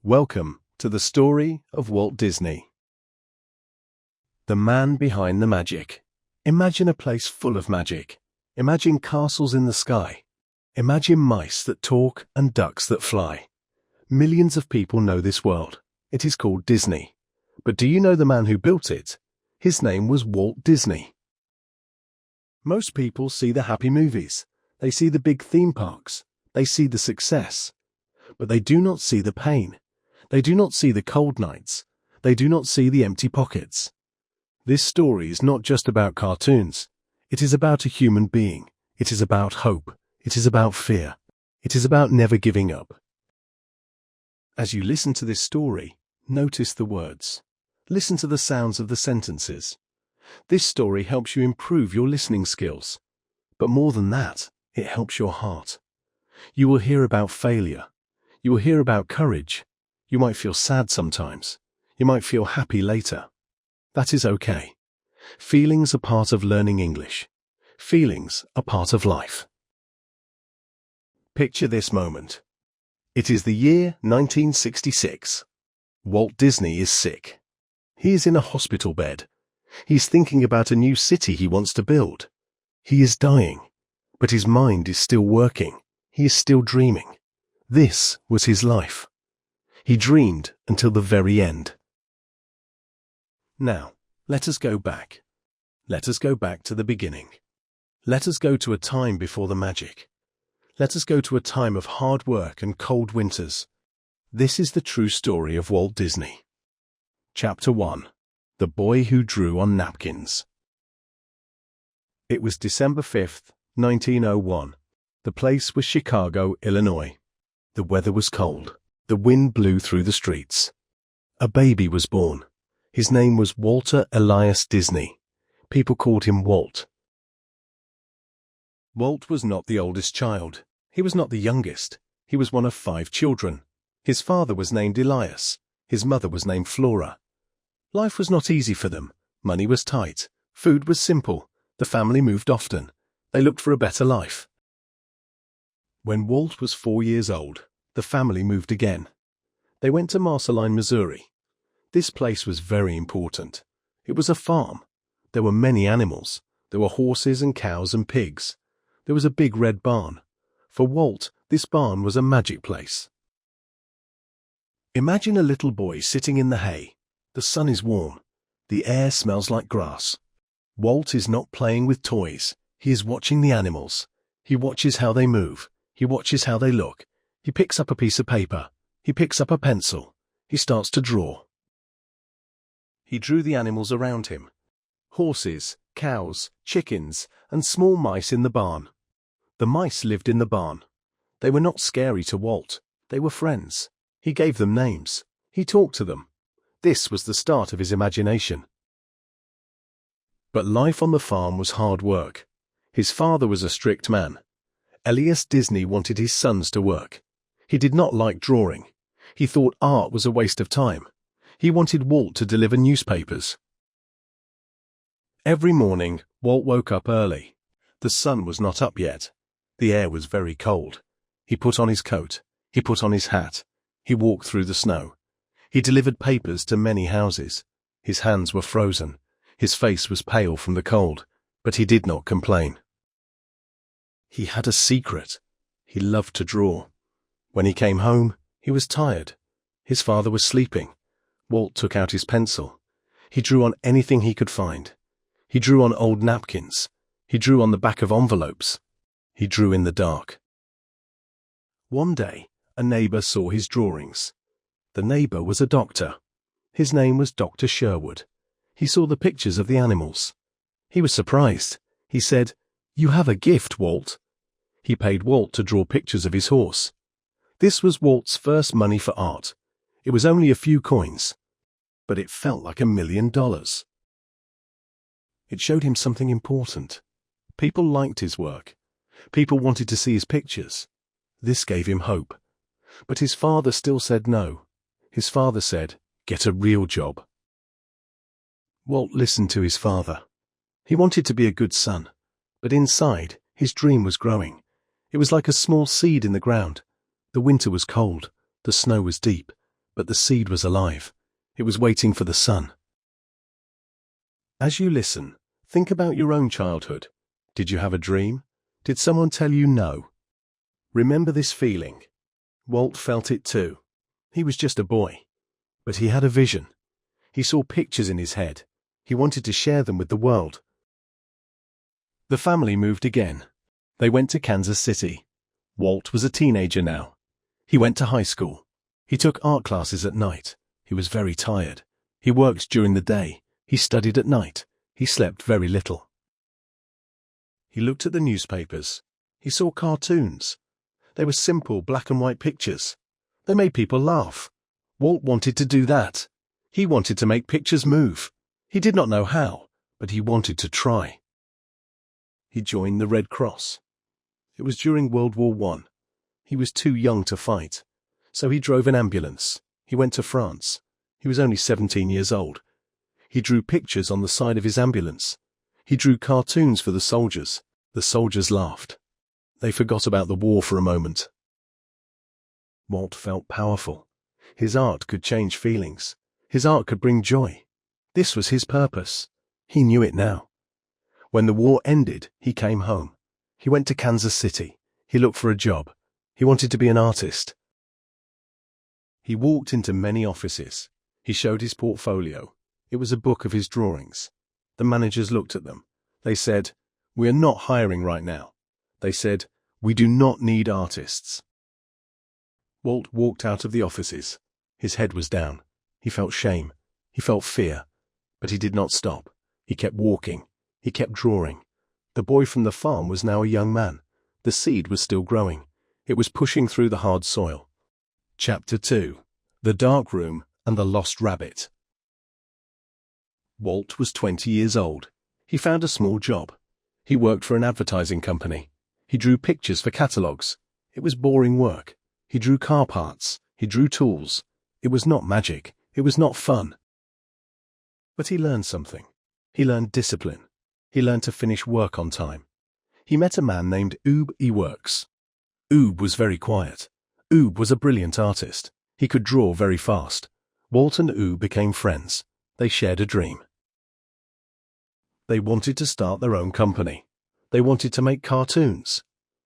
Welcome to the story of Walt Disney. The man behind the magic. Imagine a place full of magic. Imagine castles in the sky. Imagine mice that talk and ducks that fly. Millions of people know this world. It is called Disney. But do you know the man who built it? His name was Walt Disney. Most people see the happy movies. They see the big theme parks. They see the success. But they do not see the pain. They do not see the cold nights. They do not see the empty pockets. This story is not just about cartoons. It is about a human being. It is about hope. It is about fear. It is about never giving up. As you listen to this story, notice the words. Listen to the sounds of the sentences. This story helps you improve your listening skills. But more than that, it helps your heart. You will hear about failure. You will hear about courage. You might feel sad sometimes. You might feel happy later. That is okay. Feelings are part of learning English. Feelings are part of life. Picture this moment. It is the year 1966. Walt Disney is sick. He is in a hospital bed. He's thinking about a new city he wants to build. He is dying, but his mind is still working. He is still dreaming. This was his life. He dreamed until the very end. Now, let us go back. Let us go back to the beginning. Let us go to a time before the magic. Let us go to a time of hard work and cold winters. This is the true story of Walt Disney. Chapter 1. The Boy Who Drew on Napkins. It was December 5th, 1901. The place was Chicago, Illinois. The weather was cold. The wind blew through the streets. A baby was born. His name was Walter Elias Disney. People called him Walt. Walt was not the oldest child. He was not the youngest. He was one of 5 children. His father was named Elias. His mother was named Flora. Life was not easy for them. Money was tight. Food was simple. The family moved often. They looked for a better life. When Walt was 4 years old, the family moved again. They went to Marceline, Missouri. This place was very important. It was a farm. There were many animals. There were horses and cows and pigs. There was a big red barn. For Walt, this barn was a magic place. Imagine a little boy sitting in the hay. The sun is warm. The air smells like grass. Walt is not playing with toys. He is watching the animals. He watches how they move. He watches how they look. He picks up a piece of paper. He picks up a pencil. He starts to draw. He drew the animals around him. Horses, cows, chickens, and small mice in the barn. The mice lived in the barn. They were not scary to Walt. They were friends. He gave them names. He talked to them. This was the start of his imagination. But life on the farm was hard work. His father was a strict man. Elias Disney wanted his sons to work. He did not like drawing. He thought art was a waste of time. He wanted Walt to deliver newspapers. Every morning, Walt woke up early. The sun was not up yet. The air was very cold. He put on his coat. He put on his hat. He walked through the snow. He delivered papers to many houses. His hands were frozen. His face was pale from the cold, but he did not complain. He had a secret. He loved to draw. When he came home, he was tired. His father was sleeping. Walt took out his pencil. He drew on anything he could find. He drew on old napkins. He drew on the back of envelopes. He drew in the dark. One day, a neighbor saw his drawings. The neighbor was a doctor. His name was Dr. Sherwood. He saw the pictures of the animals. He was surprised. He said, "You have a gift, Walt." He paid Walt to draw pictures of his horse. This was Walt's first money for art. It was only a few coins, but it felt like $1 million. It showed him something important. People liked his work. People wanted to see his pictures. This gave him hope. But his father still said no. His father said, "Get a real job." Walt listened to his father. He wanted to be a good son, but inside, his dream was growing. It was like a small seed in the ground. The winter was cold. The snow was deep. but the seed was alive. It was waiting for the sun. As you listen, think about your own childhood. Did you have a dream? Did someone tell you no? Remember this feeling. Walt felt it too. He was just a boy, but he had a vision. He saw pictures in his head. He wanted to share them with the world. The family moved again. They went to Kansas City. Walt was a teenager now. He went to high school. He took art classes at night. He was very tired. He worked during the day. He studied at night. He slept very little. He looked at the newspapers. He saw cartoons. They were simple black and white pictures. They made people laugh. Walt wanted to do that. He wanted to make pictures move. He did not know how, but he wanted to try. He joined the Red Cross. It was during World War I. He was too young to fight, so he drove an ambulance. He went to France. He was only 17 years old. He drew pictures on the side of his ambulance. He drew cartoons for the soldiers. The soldiers laughed. They forgot about the war for a moment. Walt felt powerful. His art could change feelings. His art could bring joy. This was his purpose. He knew it now. When the war ended, he came home. He went to Kansas City. He looked for a job. He wanted to be an artist. He walked into many offices. He showed his portfolio. It was a book of his drawings. The managers looked at them. They said, "We are not hiring right now." They said, "We do not need artists." Walt walked out of the offices. His head was down. He felt shame. He felt fear. But he did not stop. He kept walking. He kept drawing. The boy from the farm was now a young man. The seed was still growing. It was pushing through the hard soil. Chapter 2. The Dark Room and the Lost Rabbit. Walt was 20 years old. He found a small job. He worked for an advertising company. He drew pictures for catalogs. It was boring work. He drew car parts. He drew tools. It was not magic. It was not fun. But he learned something. He learned discipline. He learned to finish work on time. He met a man named Oob Iwerks. Oob was very quiet. Oob was a brilliant artist. He could draw very fast. Walt and Oob became friends. They shared a dream. They wanted to start their own company. They wanted to make cartoons.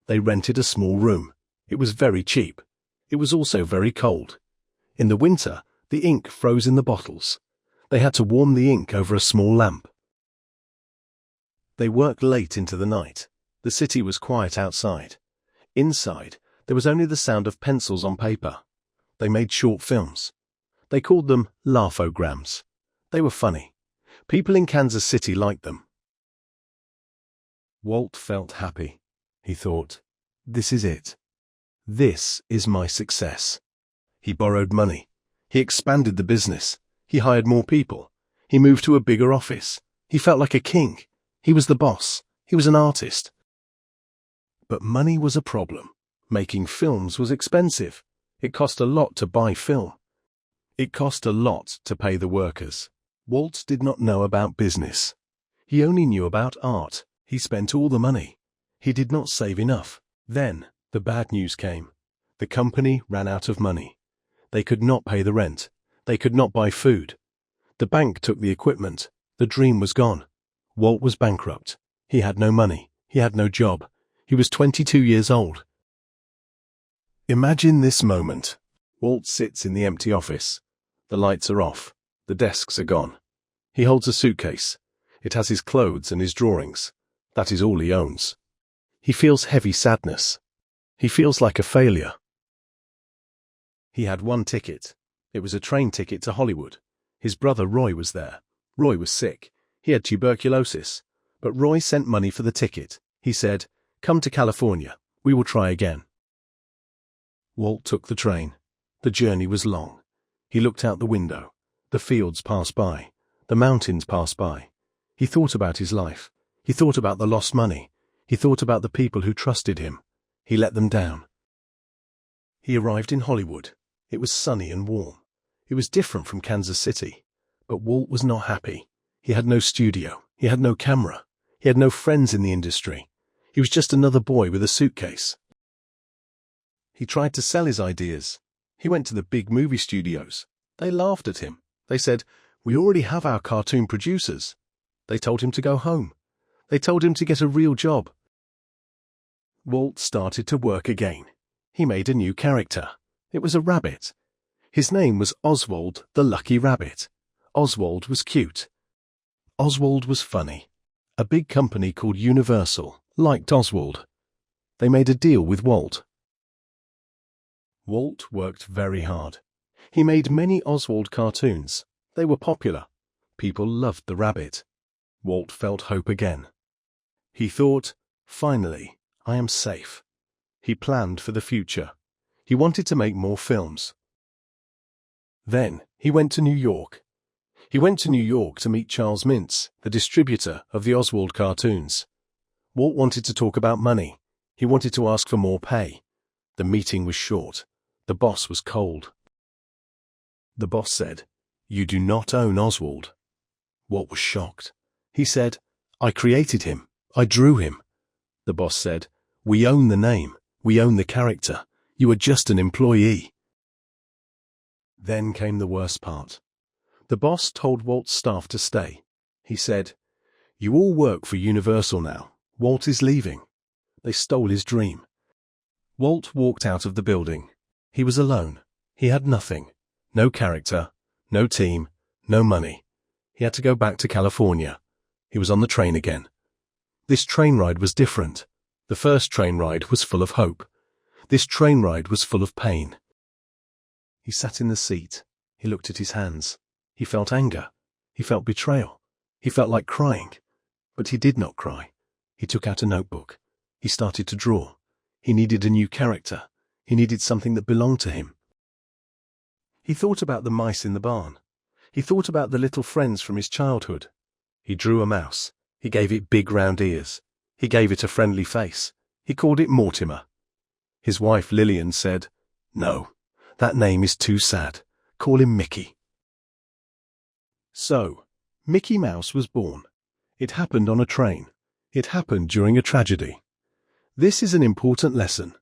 They rented a small room. It was very cheap. It was also very cold. In the winter, the ink froze in the bottles. They had to warm the ink over a small lamp. They worked late into the night. The city was quiet outside. Inside, there was only the sound of pencils on paper. They made short films. They called them laughograms. They were funny. People in Kansas City liked them. Walt felt happy. He thought, "This is it. This is my success." He borrowed money. He expanded the business. He hired more people. He moved to a bigger office. He felt like a king. He was the boss. He was an artist. But money was a problem. Making films was expensive. It cost a lot to buy film. It cost a lot to pay the workers. Walt did not know about business. He only knew about art. He spent all the money. He did not save enough. Then the bad news came. The company ran out of money. They could not pay the rent. They could not buy food. The bank took the equipment. The dream was gone. Walt was bankrupt. He had no money. He had no job. He was 22 years old. Imagine this moment. Walt sits in the empty office. The lights are off. The desks are gone. He holds a suitcase. It has his clothes and his drawings. That is all he owns. He feels heavy sadness. He feels like a failure. He had one ticket. It was a train ticket to Hollywood. His brother Roy was there. Roy was sick. He had tuberculosis. But Roy sent money for the ticket. He said, "Come to California. We will try again." Walt took the train. The journey was long. He looked out the window. The fields passed by. The mountains passed by. He thought about his life. He thought about the lost money. He thought about the people who trusted him. He let them down. He arrived in Hollywood. It was sunny and warm. It was different from Kansas City. But Walt was not happy. He had no studio. He had no camera. He had no friends in the industry. He was just another boy with a suitcase. He tried to sell his ideas. He went to the big movie studios. They laughed at him. They said, "We already have our cartoon producers." They told him to go home. They told him to get a real job. Walt started to work again. He made a new character. It was a rabbit. His name was Oswald the Lucky Rabbit. Oswald was cute. Oswald was funny. A big company called Universal liked Oswald. They made a deal with Walt. Walt worked very hard. He made many Oswald cartoons. They were popular. People loved the rabbit. Walt felt hope again. He thought, "Finally, I am safe." He planned for the future. He wanted to make more films. Then he went to New York. He went to New York to meet Charles Mintz, the distributor of the Oswald cartoons. Walt wanted to talk about money. He wanted to ask for more pay. The meeting was short. The boss was cold. The boss said, "You do not own Oswald." Walt was shocked. He said, "I created him. I drew him." The boss said, "We own the name. We own the character. You are just an employee." Then came the worst part. The boss told Walt's staff to stay. He said, "You all work for Universal now. Walt is leaving." They stole his dream. Walt walked out of the building. He was alone. He had nothing. No character, no team, no money. He had to go back to California. He was on the train again. This train ride was different. The first train ride was full of hope. This train ride was full of pain. He sat in the seat. He looked at his hands. He felt anger. He felt betrayal. He felt like crying. But he did not cry. He took out a notebook. He started to draw. He needed a new character. He needed something that belonged to him. He thought about the mice in the barn. He thought about the little friends from his childhood. He drew a mouse. He gave it big round ears. He gave it a friendly face. He called it Mortimer. His wife Lillian said, "No, that name is too sad. Call him Mickey." So, Mickey Mouse was born. It happened on a train. It happened during a tragedy. This is an important lesson.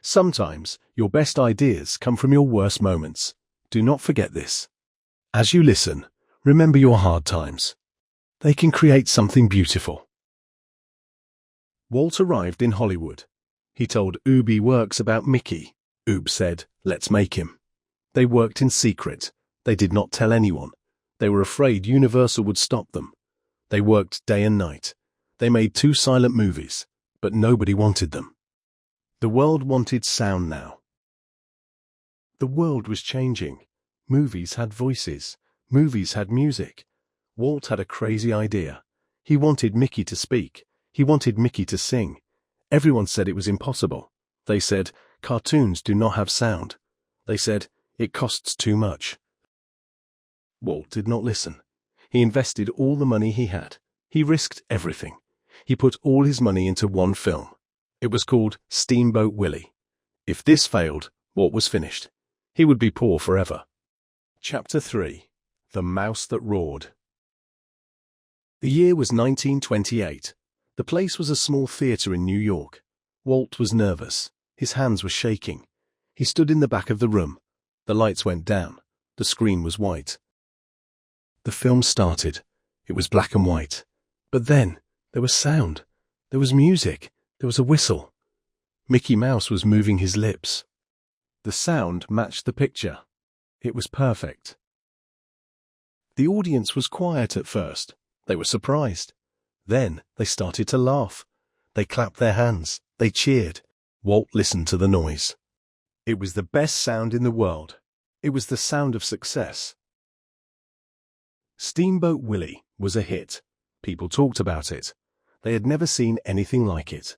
Sometimes your best ideas come from your worst moments. Do not forget this. As you listen, remember your hard times. They can create something beautiful. Walt arrived in Hollywood. He told Ubi Works about Mickey. Ub said, "Let's make him." They worked in secret. They did not tell anyone. They were afraid Universal would stop them. They worked day and night. They made 2 silent movies, but nobody wanted them. The world wanted sound now. The world was changing. Movies had voices. Movies had music. Walt had a crazy idea. He wanted Mickey to speak. He wanted Mickey to sing. Everyone said it was impossible. They said, "Cartoons do not have sound." They said, "It costs too much." Walt did not listen. He invested all the money he had. He risked everything. He put all his money into one film. It was called Steamboat Willie. If this failed, Walt was finished. He would be poor forever. Chapter 3. The Mouse That Roared. The year was 1928. The place was a small theater in New York. Walt was nervous. His hands were shaking. He stood in the back of the room. The lights went down. The screen was white. The film started. It was black and white. But then, there was sound. There was music. There was a whistle. Mickey Mouse was moving his lips. The sound matched the picture. It was perfect. The audience was quiet at first. They were surprised. Then they started to laugh. They clapped their hands. They cheered. Walt listened to the noise. It was the best sound in the world. It was the sound of success. Steamboat Willie was a hit. People talked about it. They had never seen anything like it.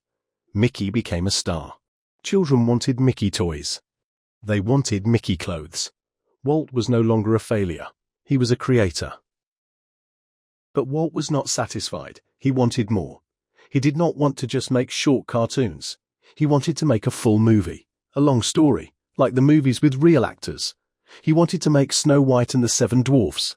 Mickey became a star. Children wanted Mickey toys. They wanted Mickey clothes. Walt was no longer a failure. He was a creator. But Walt was not satisfied. He wanted more. He did not want to just make short cartoons. He wanted to make a full movie, a long story, like the movies with real actors. He wanted to make Snow White and the 7 Dwarfs.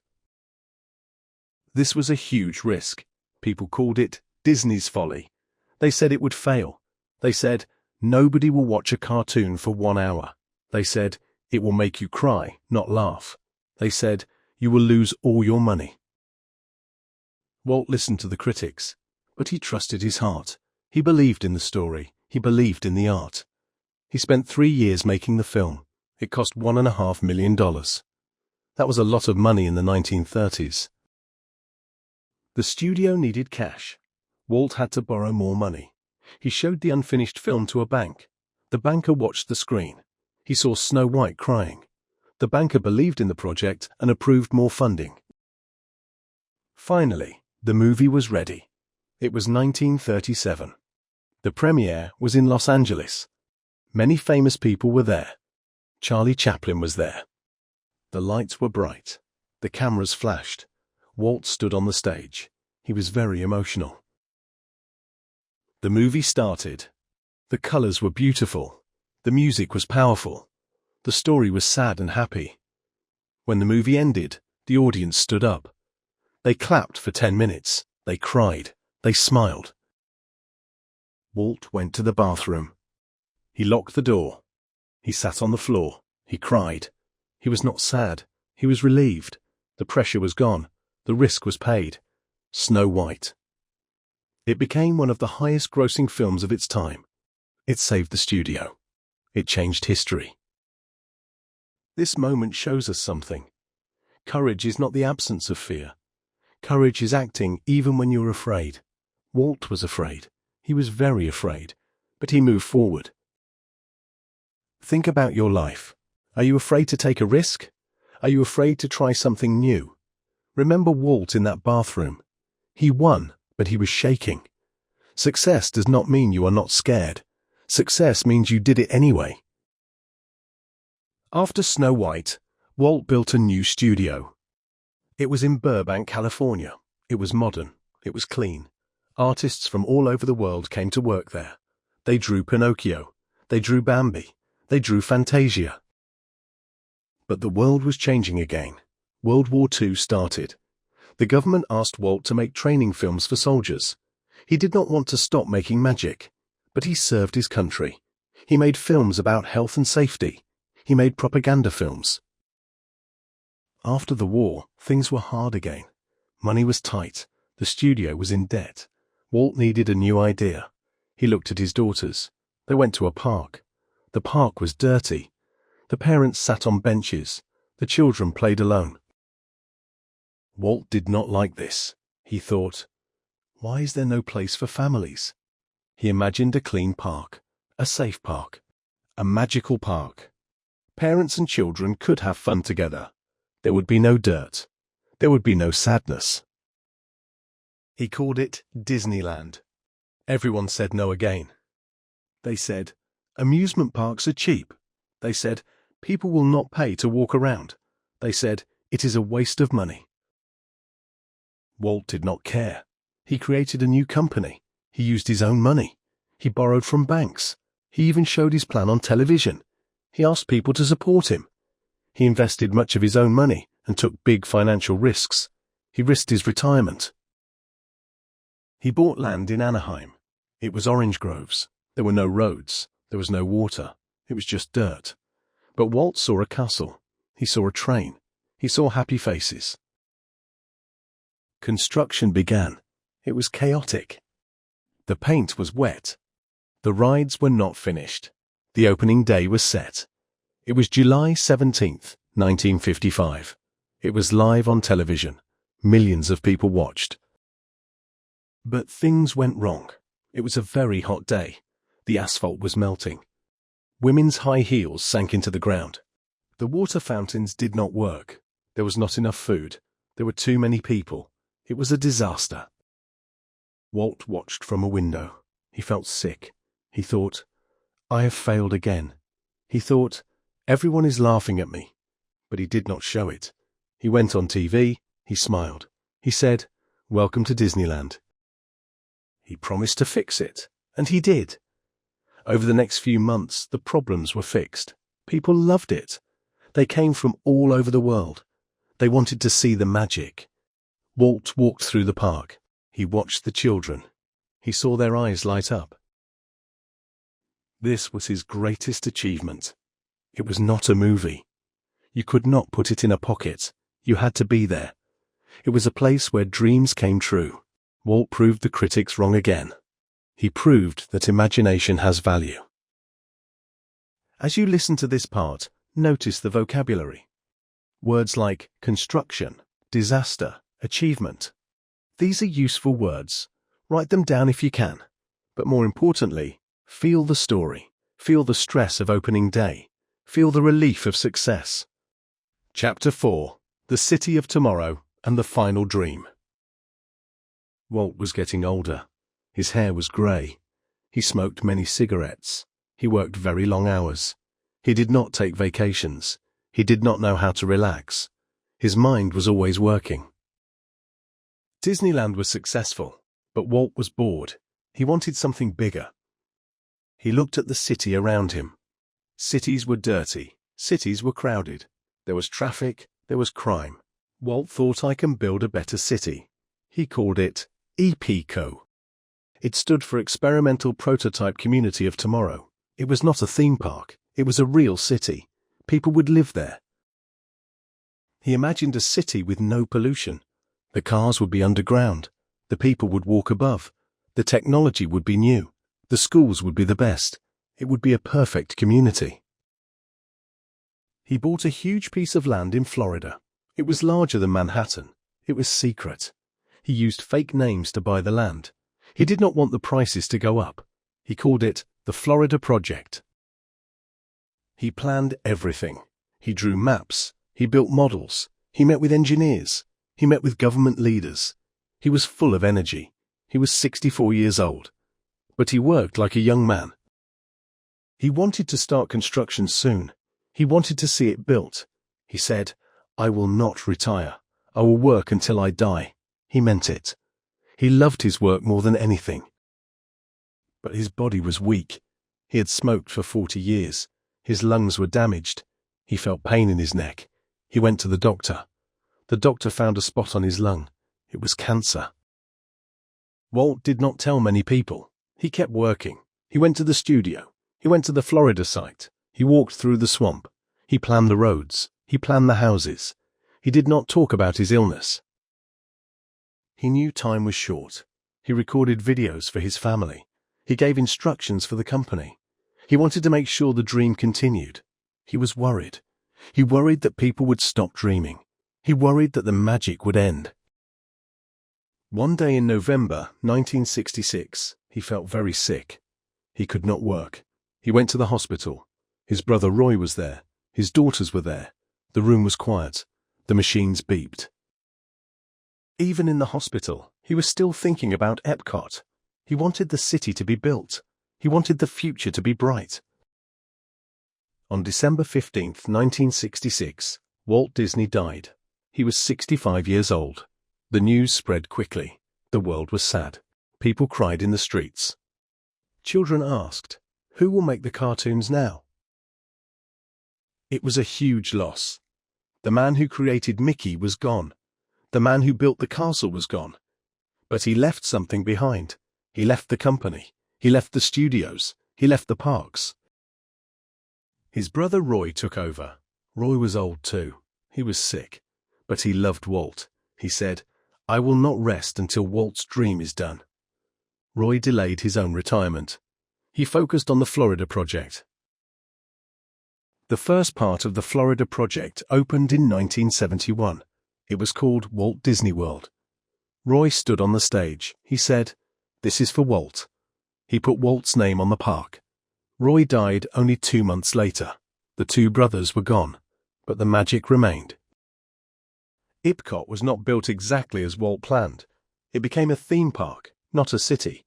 This was a huge risk. People called it Disney's folly. They said it would fail. They said, nobody will watch a cartoon for 1 hour. They said, It will make you cry, not laugh. They said, you will lose all your money. Walt listened to the critics, but he trusted his heart. He believed in the story. He believed in the art. He spent 3 years making the film. It cost $1.5 million. That was a lot of money in the 1930s. The studio needed cash. Walt had to borrow more money. He showed the unfinished film to a bank. The banker watched the screen. He saw Snow White crying. The banker believed in the project and approved more funding. Finally, the movie was ready. It was 1937. The premiere was in Los Angeles. Many famous people were there. Charlie Chaplin was there. The lights were bright. The cameras flashed. Walt stood on the stage. He was very emotional. The movie started. The colors were beautiful. The music was powerful. The story was sad and happy. When the movie ended, the audience stood up. They clapped for 10 minutes. They cried. They smiled. Walt went to the bathroom. He locked the door. He sat on the floor. He cried. He was not sad. He was relieved. The pressure was gone. The risk was paid. Snow White. It became one of the highest-grossing films of its time. It saved the studio. It changed history. This moment shows us something. Courage is not the absence of fear. Courage is acting even when you're afraid. Walt was afraid. He was very afraid. But he moved forward. Think about your life. Are you afraid to take a risk? Are you afraid to try something new? Remember Walt in that bathroom. He won, but he was shaking. Success does not mean you are not scared. Success means you did it anyway. After Snow White, Walt built a new studio. It was in Burbank, California. It was modern. It was clean. Artists from all over the world came to work there. They drew Pinocchio. They drew Bambi. They drew Fantasia. But the world was changing again. World War II started. The government asked Walt to make training films for soldiers. He did not want to stop making magic, but he served his country. He made films about health and safety. He made propaganda films. After the war, things were hard again. Money was tight. The studio was in debt. Walt needed a new idea. He looked at his daughters. They went to a park. The park was dirty. The parents sat on benches. The children played alone. Walt did not like this. He thought, why is there no place for families? He imagined a clean park, a safe park, a magical park. Parents and children could have fun together. There would be no dirt. There would be no sadness. He called it Disneyland. Everyone said no again. They said, amusement parks are cheap. They said, people will not pay to walk around. They said, it is a waste of money. Walt did not care. He created a new company. He used his own money. He borrowed from banks. He even showed his plan on television. He asked people to support him. He invested much of his own money and took big financial risks. He risked his retirement. He bought land in Anaheim. It was orange groves. There were no roads. There was no water. It was just dirt. But Walt saw a castle. He saw a train. He saw happy faces. Construction began. It was chaotic. The paint was wet. The rides were not finished. The opening day was set. It was July 17th, 1955. It was live on television. Millions of people watched. But things went wrong. It was a very hot day. The asphalt was melting. Women's high heels sank into the ground. The water fountains did not work. There was not enough food. There were too many people. It was a disaster. Walt watched from a window. He felt sick. He thought, I have failed again. He thought, everyone is laughing at me. But he did not show it. He went on TV. He smiled. He said, welcome to Disneyland. He promised to fix it, and he did. Over the next few months, the problems were fixed. People loved it. They came from all over the world. They wanted to see the magic. Walt walked through the park. He watched the children. He saw their eyes light up. This was his greatest achievement. It was not a movie. You could not put it in a pocket. You had to be there. It was a place where dreams came true. Walt proved the critics wrong again. He proved that imagination has value. As you listen to this part, notice the vocabulary. Words like construction, disaster, achievement. These are useful words. Write them down if you can. But more importantly, feel the story. Feel the stress of opening day. Feel the relief of success. Chapter 4. The City of Tomorrow and the Final Dream. Walt was getting older. His hair was grey. He smoked many cigarettes. He worked very long hours. He did not take vacations. He did not know how to relax. His mind was always working. Disneyland was successful, but Walt was bored. He wanted something bigger. He looked at the city around him. Cities were dirty. Cities were crowded. There was traffic. There was crime. Walt thought, I can build a better city. He called it EPCO. It stood for Experimental Prototype Community of Tomorrow. It was not a theme park. It was a real city. People would live there. He imagined a city with no pollution. The cars would be underground. The people would walk above. The technology would be new. The schools would be the best. It would be a perfect community. He bought a huge piece of land in Florida. It was larger than Manhattan. It was secret. He used fake names to buy the land. He did not want the prices to go up. He called it the Florida Project. He planned everything. He drew maps. He built models. He met with engineers. He met with government leaders. He was full of energy. He was 64 years old. But he worked like a young man. He wanted to start construction soon. He wanted to see it built. He said, I will not retire. I will work until I die. He meant it. He loved his work more than anything. But his body was weak. He had smoked for 40 years. His lungs were damaged. He felt pain in his neck. He went to the doctor. The doctor found a spot on his lung. It was cancer. Walt did not tell many people. He kept working. He went to the studio. He went to the Florida site. He walked through the swamp. He planned the roads. He planned the houses. He did not talk about his illness. He knew time was short. He recorded videos for his family. He gave instructions for the company. He wanted to make sure the dream continued. He was worried. He worried that people would stop dreaming. He worried that the magic would end. One day in November 1966, he felt very sick. He could not work. He went to the hospital. His brother Roy was there. His daughters were there. The room was quiet. The machines beeped. Even in the hospital, he was still thinking about Epcot. He wanted the city to be built. He wanted the future to be bright. On December 15th, 1966, Walt Disney died. He was 65 years old. The news spread quickly. The world was sad. People cried in the streets. Children asked, who will make the cartoons now? It was a huge loss. The man who created Mickey was gone. The man who built the castle was gone. But he left something behind. He left the company. He left the studios. He left the parks. His brother Roy took over. Roy was old too. He was sick. But he loved Walt. He said, I will not rest until Walt's dream is done. Roy delayed his own retirement. He focused on the Florida project. The first part of the Florida project opened in 1971. It was called Walt Disney World. Roy stood on the stage. He said, this is for Walt. He put Walt's name on the park. Roy died only 2 months later. The two brothers were gone, but the magic remained. Epcot was not built exactly as Walt planned. It became a theme park, not a city.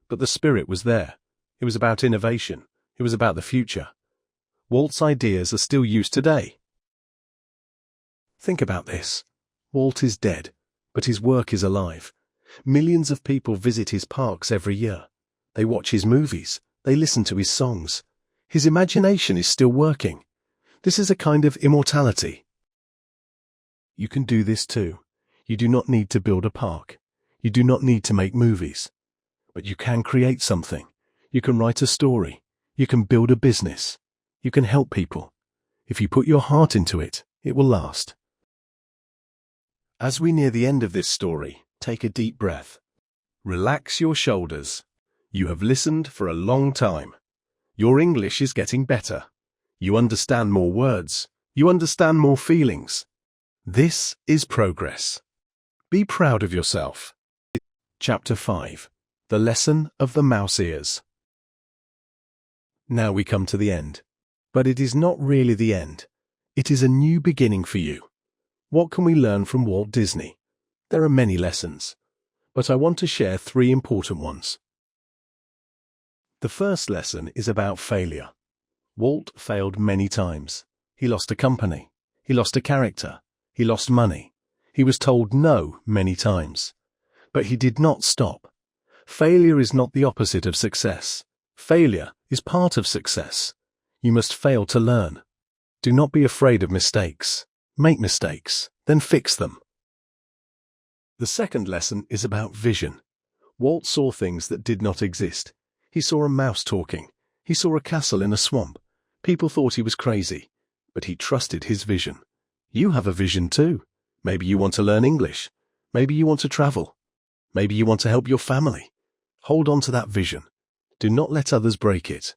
But the spirit was there. It was about innovation. It was about the future. Walt's ideas are still used today. Think about this. Walt is dead, but his work is alive. Millions of people visit his parks every year. They watch his movies. They listen to his songs. His imagination is still working. This is a kind of immortality. You can do this too. You do not need to build a park. You do not need to make movies. But you can create something. You can write a story. You can build a business. You can help people. If you put your heart into it, it will last. As we near the end of this story, take a deep breath. Relax your shoulders. You have listened for a long time. Your English is getting better. You understand more words. You understand more feelings. This is progress. Be proud of yourself. Chapter 5. The Lesson of the Mouse Ears. Now we come to the end. But it is not really the end. It is a new beginning for you. What can we learn from Walt Disney? There are many lessons, but I want to share 3 important ones. The first lesson is about failure. Walt failed many times. He lost a company. He lost a character. He lost money. He was told no many times. But he did not stop. Failure is not the opposite of success. Failure is part of success. You must fail to learn. Do not be afraid of mistakes. Make mistakes, then fix them. The second lesson is about vision. Walt saw things that did not exist. He saw a mouse talking. He saw a castle in a swamp. People thought he was crazy, but he trusted his vision. You have a vision too. Maybe you want to learn English. Maybe you want to travel. Maybe you want to help your family. Hold on to that vision. Do not let others break it.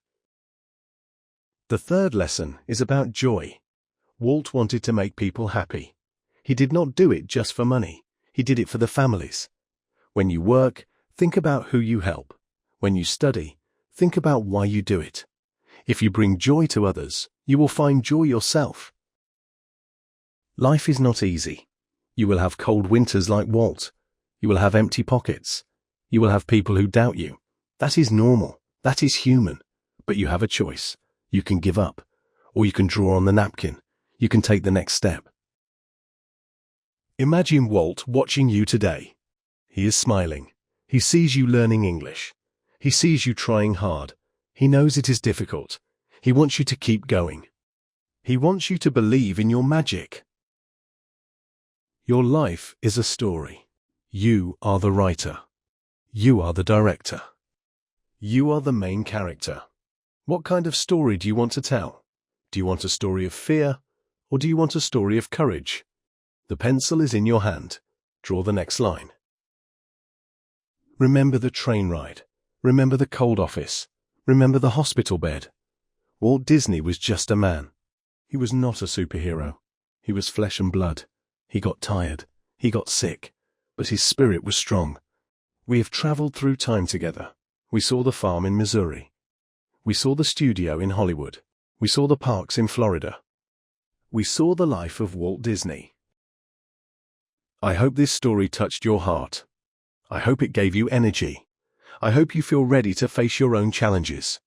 The third lesson is about joy. Walt wanted to make people happy. He did not do it just for money. He did it for the families. When you work, think about who you help. When you study, think about why you do it. If you bring joy to others, you will find joy yourself. Life is not easy. You will have cold winters like Walt. You will have empty pockets. You will have people who doubt you. That is normal. That is human. But you have a choice. You can give up, or you can draw on the napkin. You can take the next step. Imagine Walt watching you today. He is smiling. He sees you learning English. He sees you trying hard. He knows it is difficult. He wants you to keep going. He wants you to believe in your magic. Your life is a story. You are the writer. You are the director. You are the main character. What kind of story do you want to tell? Do you want a story of fear, or do you want a story of courage? The pencil is in your hand. Draw the next line. Remember the train ride. Remember the cold office. Remember the hospital bed. Walt Disney was just a man. He was not a superhero. He was flesh and blood. He got tired. He got sick. But his spirit was strong. We have traveled through time together. We saw the farm in Missouri. We saw the studio in Hollywood. We saw the parks in Florida. We saw the life of Walt Disney. I hope this story touched your heart. I hope it gave you energy. I hope you feel ready to face your own challenges.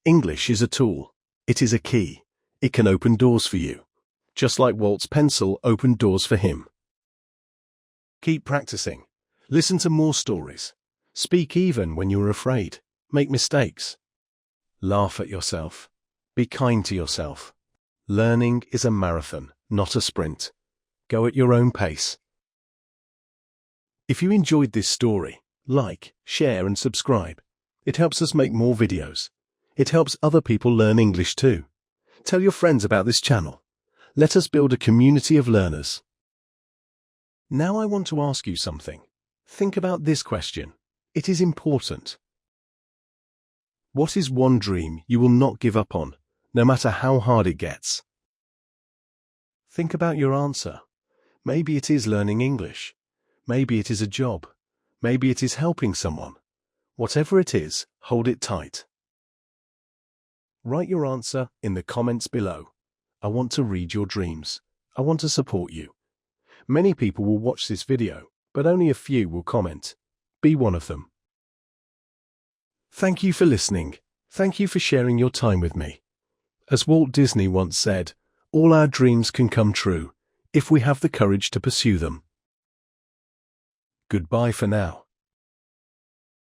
English is a tool. It is a key. It can open doors for you, just like Walt's pencil opened doors for him. Keep practicing. Listen to more stories. Speak even when you are afraid. Make mistakes. Laugh at yourself. Be kind to yourself. Learning is a marathon, not a sprint. Go at your own pace. If you enjoyed this story, like, share and subscribe. It helps us make more videos. It helps other people learn English too. Tell your friends about this channel. Let us build a community of learners. Now I want to ask you something. Think about this question. It is important. What is one dream you will not give up on, no matter how hard it gets? Think about your answer. Maybe it is learning English. Maybe it is a job. Maybe it is helping someone. Whatever it is, hold it tight. Write your answer in the comments below. I want to read your dreams. I want to support you. Many people will watch this video, but only a few will comment. Be one of them. Thank you for listening. Thank you for sharing your time with me. As Walt Disney once said, all our dreams can come true if we have the courage to pursue them. Goodbye for now.